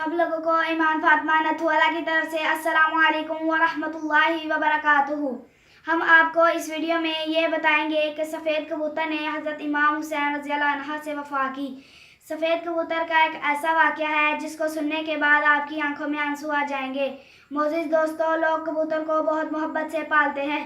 सब लोगों को ईमान फातिमा नथुवाला की तरफ से अस्सलामु अलैकुम व रहमतुल्लाहि व बरकातुहू। हम आपको इस वीडियो में ये बताएंगे कि सफ़ेद कबूतर ने हज़रत इमाम हुसैन रज़ियल्लाहु अन्हु से वफ़ा की। सफ़ेद कबूतर का एक ऐसा वाक़या है जिसको सुनने के बाद आपकी आंखों में आंसू आ जाएंगे। मोअज़्ज़िज़ दोस्तों, लोग कबूतर को बहुत मोहब्बत से पालते हैं।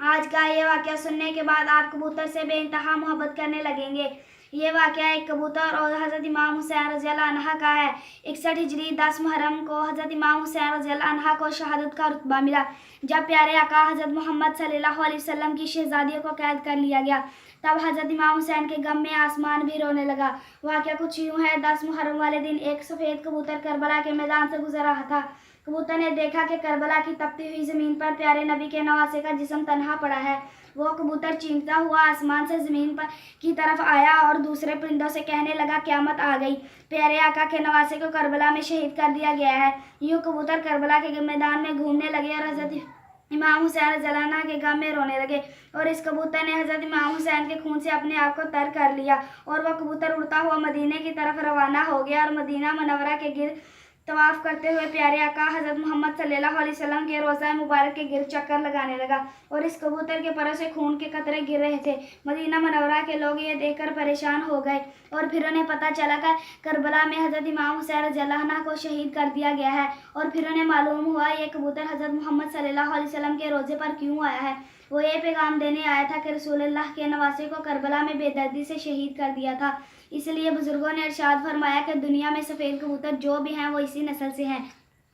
आज का ये वाक़या सुनने के बाद आप कबूतर से बेइंतहा मोहब्बत करने लगेंगे। ये वाक़या एक कबूतर और हज़रत इमाम हुसैन रज़ियल्लाहु अन्हु का है। 61 हिजरी 10 मुहर्रम को हज़रत इमाम हुसैन रज़ियल्लाहु अन्हु को शहादत का रुतबा मिला। जब प्यारे आका हज़रत मोहम्मद सल्लल्लाहु अलैहि वसल्लम की शहज़ादियों को कैद कर लिया गया, तब हज़रत इमाम हुसैन के गम में आसमान भी रोने लगा। वाक़या कुछ यूँ है। 10 मुहर्रम वाले दिन एक सफ़ेद कबूतर करबला के मैदान से गुजर रहा था। कबूतर ने देखा कि करबला की तपती हुई ज़मीन पर प्यारे नबी के नवासे का जिस्म तन्हा पड़ा है। वो कबूतर चींकता हुआ आसमान से ज़मीन पर की तरफ आया और दूसरे परिंदों से कहने लगा, क़यामत आ गई, प्यारे आका के नवासे को करबला में शहीद कर दिया गया है। यूँ कबूतर करबला के मैदान में घूमने लगे और हज़रत इमाम हुसैन रज़ियल्लाहु अन्हु के गम में रोने लगे। और इस कबूतर ने हज़रत इमाम हुसैन के खून से अपने आप को तर कर लिया और वह कबूतर उड़ता हुआ मदीने की तरफ रवाना हो गया और मदीना मुनव्वरा के गिर्द तवाफ़ करते हुए प्यारे आका हज़रत मोहम्मद सल्लल्लाहु अलैहि वसल्लम के रोज़ा मुबारक के गिर्द चक्कर लगाने लगा और इस कबूतर के परों से खून के कतरे गिर रहे थे। मदीना मुनव्वरा के लोग ये देखकर परेशान हो गए और फिर उन्हें पता चला कि करबला में हज़रत इमाम हुसैन रज़ियल्लाहु अन्हु को शहीद कर दिया गया है। और फिर उन्हें मालूम हुआ ये कबूतर हज़रत मोहम्मद सल्लल्लाहु अलैहि वसल्लम के रोज़े पर क्यों आया है। वो ये पैगाम देने आया था कि रसूलुल्लाह के नवासे को करबला में बेदर्दी से शहीद कर दिया था। इसलिए बुजुर्गों ने इरशाद फरमाया कि दुनिया में सफ़ेद कबूतर जो भी हैं वो इसी नस्ल से हैं।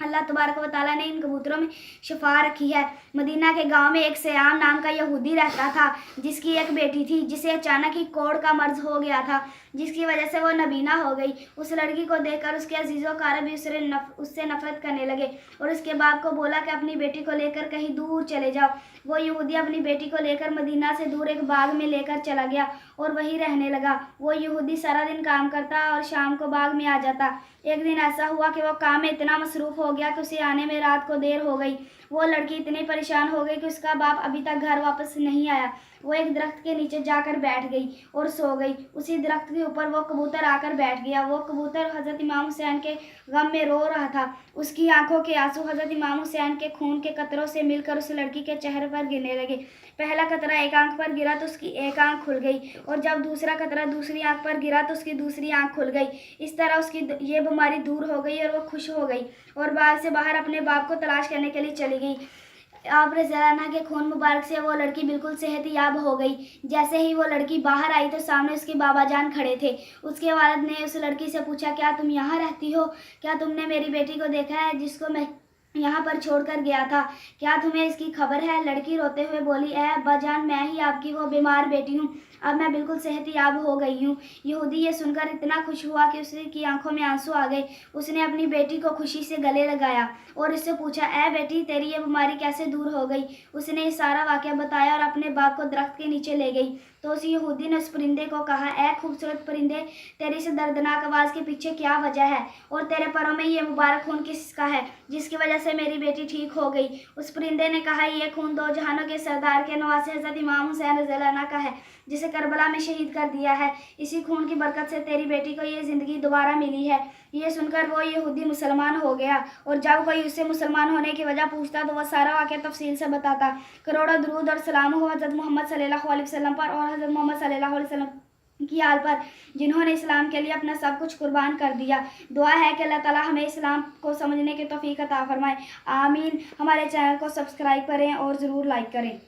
अल्लाह तबारक व तआला ने इन कबूतरों में शफा रखी है। मदीना के गांव में एक सयाम नाम का यहूदी रहता था जिसकी एक बेटी थी जिसे अचानक ही कोढ़ का मर्ज हो गया था, जिसकी वजह से वो नबीना हो गई। उस लड़की को देखकर उसके अजीज़ों कारब भी उससे नफरत करने लगे और उसके बाप को बोला कि अपनी बेटी को लेकर कहीं दूर चले जाओ। वो यहूदी अपनी बेटी को लेकर मदीना से दूर एक बाग में लेकर चला गया और वहीं रहने लगा। वो यहूदी सारा दिन काम करता और शाम को बाग में आ जाता। एक दिन ऐसा हुआ कि वो काम में इतना मसरूफ़ हो गया कि उसे आने में रात को देर हो गई। वो लड़की इतनी परेशान हो गई कि उसका बाप अभी तक घर वापस नहीं आया। वो एक दरख्त के नीचे जाकर बैठ गई और सो गई। उसी दरख्त के ऊपर वो कबूतर आकर बैठ गया। वो कबूतर हज़रत इमाम हुसैन के गम में रो रहा था। उसकी आंखों के आंसू हज़रत इमाम हुसैन के खून के कतरों से मिलकर उस लड़की के चेहरे पर गिरने लगे। पहला कतरा एक आंख पर गिरा तो उसकी एक आंख खुल गई और जब दूसरा कतरा दूसरी आंख पर गिरा तो उसकी दूसरी आंख खुल गई। इस तरह उसकी ये बीमारी दूर हो गई और वो खुश हो गई और बाग से बाहर अपने बाप को तलाश करने के लिए चली गई। आप रज़ियल्लाहु अन्हु के खून मुबारक से वो लड़की बिल्कुल सेहतयाब हो गई। जैसे ही वो लड़की बाहर आई तो सामने उसके बाबा जान खड़े थे। उसके वालिद ने उस लड़की से पूछा, क्या तुम यहाँ रहती हो? क्या तुमने मेरी बेटी को देखा है जिसको मैं यहाँ पर छोड़कर गया था? क्या तुम्हें इसकी खबर है? लड़की रोते हुए बोली, ए अब्बा जान, मैं ही आपकी वो बीमार बेटी हूँ। अब मैं बिल्कुल सेहतयाब हो गई हूँ। यहूदी ये सुनकर इतना खुश हुआ कि उसकी आंखों में आंसू आ गए। उसने अपनी बेटी को खुशी से गले लगाया और उससे पूछा, ए बेटी, तेरी ये बीमारी कैसे दूर हो गई? उसने ये सारा वाक़या बताया और अपने बाप को दरख्त के नीचे ले गई। तो उस यहूदी ने उस परिंदे को कहा, ए खूबसूरत परिंदे, तेरी इस दर्दनाक आवाज़ के पीछे क्या वजह है और तेरे परों में ये मुबारक खून किसका है जिसकी वजह से मेरी बेटी ठीक हो गई? उस परिंदे ने कहा, ये खून दो जहानों के सरदार के नवासे हज़रत इमाम हुसैन रज़ियल्लाहु अन्हु का है जिसे करबला में शहीद कर दिया है। इसी खून की बरकत से तेरी बेटी को ये ज़िंदगी दोबारा मिली है। ये सुनकर वो यहूदी मुसलमान हो गया और जब कोई उससे मुसलमान होने की वजह पूछता तो वह सारा वाक़या तफसील से बताता। करोड़ों दुरूद और सलाम हो हज़रत मोहम्मद सल्लल्लाहु अलैहि वसल्लम पर और हज़रत मोहम्मद सल्लल्लाहु अलैहि वसल्लम की आल पर, जिन्होंने इस्लाम के लिए अपना सब कुछ कुर्बान कर दिया। दुआ है कि अल्लाह ताला हमें इस्लाम को समझने की तौफीक अता फरमाए। आमीन। हमारे चैनल को सब्सक्राइब करें और ज़रूर लाइक करें।